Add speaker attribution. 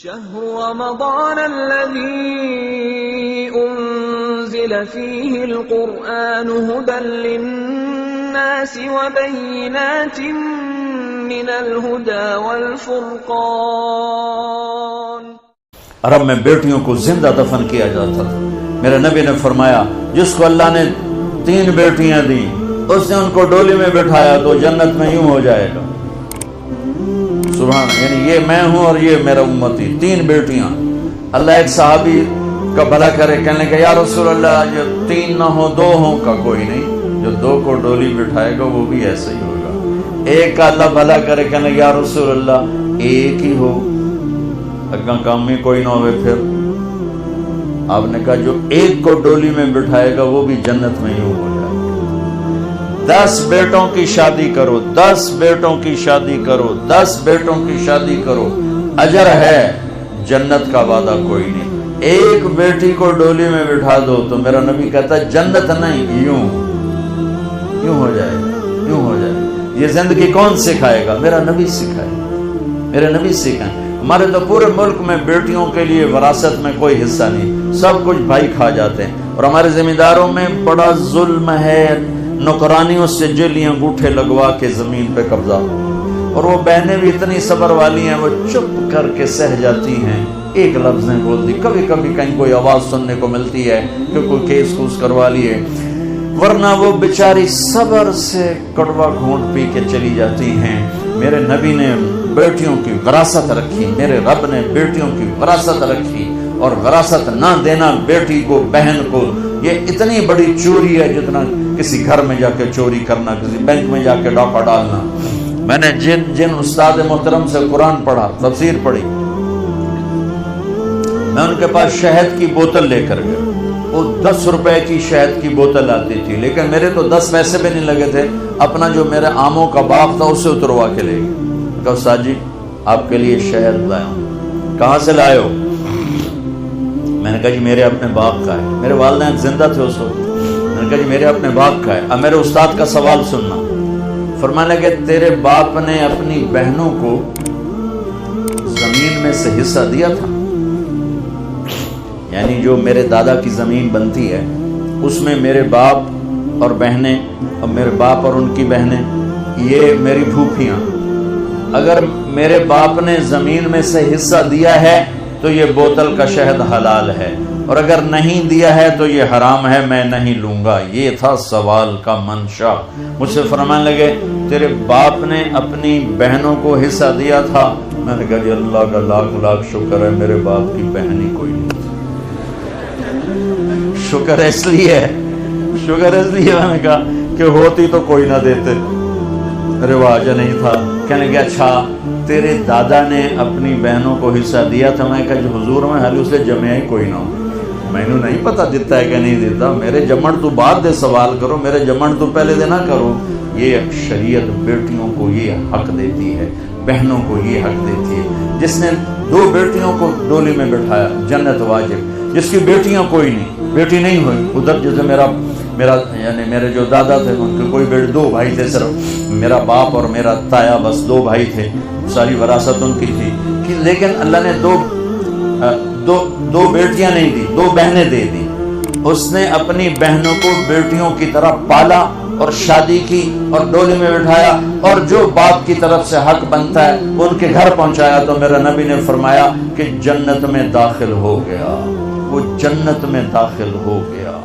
Speaker 1: شهر رمضان الذي أنزل فيه القرآن هدى للناس وبينات من الهدى والفرقان۔
Speaker 2: عرب میں بیٹیوں کو زندہ دفن کیا جاتا تھا۔ میرے نبی نے فرمایا جس کو اللہ نے 3 بیٹیاں دیں اس نے ان کو ڈولی میں بٹھایا تو جنت میں یوں ہو جائے گا۔ سبحان، یعنی یہ میں ہوں اور یہ میرا امتی، 3 بیٹیاں۔ اللہ ایک صحابی کا بھلا کرے، کہنے لگا یا رسول اللہ جو 3 نہ ہو 2 ہوں، کا کوئی نہیں، جو 2 کو ڈولی بٹھائے گا وہ بھی ایسا ہی ہوگا۔ ایک کا اللہ بھلا کرے، کہنے لگا یا رسول اللہ 1 ہی ہو، اگاں کام میں کوئی نہ ہوئے۔ پھر آپ نے کہا جو 1 کو ڈولی میں بٹھائے گا وہ بھی جنت میں یوں ہو جائے گا۔ 10 بیٹوں کی شادی کرو، 10 بیٹوں کی شادی کرو، 10 بیٹوں کی شادی کرو، اجر ہے، جنت کا وعدہ کوئی نہیں۔ 1 بیٹی کو ڈولی میں بٹھا دو تو میرا نبی کہتا ہے جنت نہیں، یوں ہو جائے گا، یوں ہو جائے گا۔ یہ زندگی کون سکھائے گا؟ میرا نبی سکھائے، میرے نبی سکھائیں۔ ہمارے تو پورے ملک میں بیٹیوں کے لیے وراثت میں کوئی حصہ نہیں، سب کچھ بھائی کھا جاتے ہیں، اور ہمارے زمینداروں میں بڑا ظلم ہے، نوکرانیوں سے جیلیاں انگوٹھے لگوا کے زمین پہ قبضہ، اور وہ بہنیں بھی اتنی صبر والی ہیں، وہ چپ کر کے سہ جاتی ہیں، ایک لفظ نہیں بولتی، کبھی کبھی کہیں کوئی آواز سننے کو ملتی ہے کہ کوئی کیس کوس کروا لیے، ورنہ وہ بیچاری صبر سے کڑوا گھونٹ پی کے چلی جاتی ہیں۔ میرے نبی نے بیٹیوں کی وراثت رکھی، میرے رب نے بیٹیوں کی وراثت رکھی، اور وراثت نہ دینا بیٹی کو، بہن کو، یہ اتنی بڑی چوری ہے جتنا کسی گھر میں جا کے چوری کرنا، کسی بینک میں جا کے ڈاکہ ڈالنا۔ میں نے جن استاد محترم سے قرآن پڑھا، تفسیر پڑھی، میں ان کے پاس شہد کی بوتل لے کر گیا، وہ 10 روپے کی شہد کی بوتل آتی تھی، لیکن میرے تو 10 پیسے بھی نہیں لگے تھے، اپنا جو میرے آموں کا باغ تھا اسے اتروا کے لے گئے۔ کہا استاد جی آپ کے لیے شہد لایا ہوں۔ کہاں سے لائے ہو؟ میں نے کہا جی میرے اپنے باغ کا ہے، میرے والدین زندہ تھے اس وقت۔ میں نے کہا جی میرے اپنے باغ کا ہے۔ اب میرے استاد کا سوال سننا۔ فرمانے لگے تیرے باپ نے اپنی بہنوں کو زمین میں سے حصہ دیا تھا، یعنی جو میرے دادا کی زمین بنتی ہے اس میں میرے باپ اور بہنیں، اور میرے باپ اور ان کی بہنیں، یہ میری پھوپھیاں، اگر میرے باپ نے زمین میں سے حصہ دیا ہے تو یہ بوتل کا شہد حلال ہے، اور اگر نہیں دیا ہے تو یہ حرام ہے، میں نہیں لوں گا۔ یہ تھا سوال کا منشا۔ مجھ سے فرمانے لگے تیرے باپ نے اپنی بہنوں کو حصہ دیا تھا؟ میں نے کہا جی اللہ کا لاکھ لاکھ شکر ہے میرے باپ کی بہن ہی کوئی نہیں، شکر اس لیے میں نے کہا کہ ہوتی تو کوئی نہ دیتے، رواج نہیں تھا۔ کہنے کہ اچھا تیرے دادا نے اپنی بہنوں کو حصہ دیا تھا؟ میں کہا جی حضور میں حالی اسے جمعہ ہی کوئی نہ ہو، میں نے نہیں پتا دیتا ہے کہ نہیں دیتا، میرے جمن تو بعد دے سوال کرو، میرے جمن تو پہلے دے نہ کرو۔ یہ شریعت بیٹیوں کو یہ حق دیتی ہے، بہنوں کو یہ حق دیتی ہے۔ جس نے 2 بیٹیوں کو ڈولی میں بٹھایا جنت واجب، جس کی بیٹیاں کوئی نہیں، بیٹی نہیں ہوئی، ادھر جیسے میرا یعنی میرے جو دادا تھے ان کے کوئی بیٹے، 2 بھائی تھے صرف، میرا باپ اور میرا تایا، بس 2 بھائی تھے، ساری وراثت ان کی تھی، لیکن اللہ نے دو بیٹیاں نہیں دی، 2 بہنیں دے دی۔ اس نے اپنی بہنوں کو بیٹیوں کی طرح پالا اور شادی کی اور ڈولی میں بٹھایا، اور جو باپ کی طرف سے حق بنتا ہے ان کے گھر پہنچایا، تو میرا نبی نے فرمایا کہ جنت میں داخل ہو گیا، وہ جنت میں داخل ہو گیا۔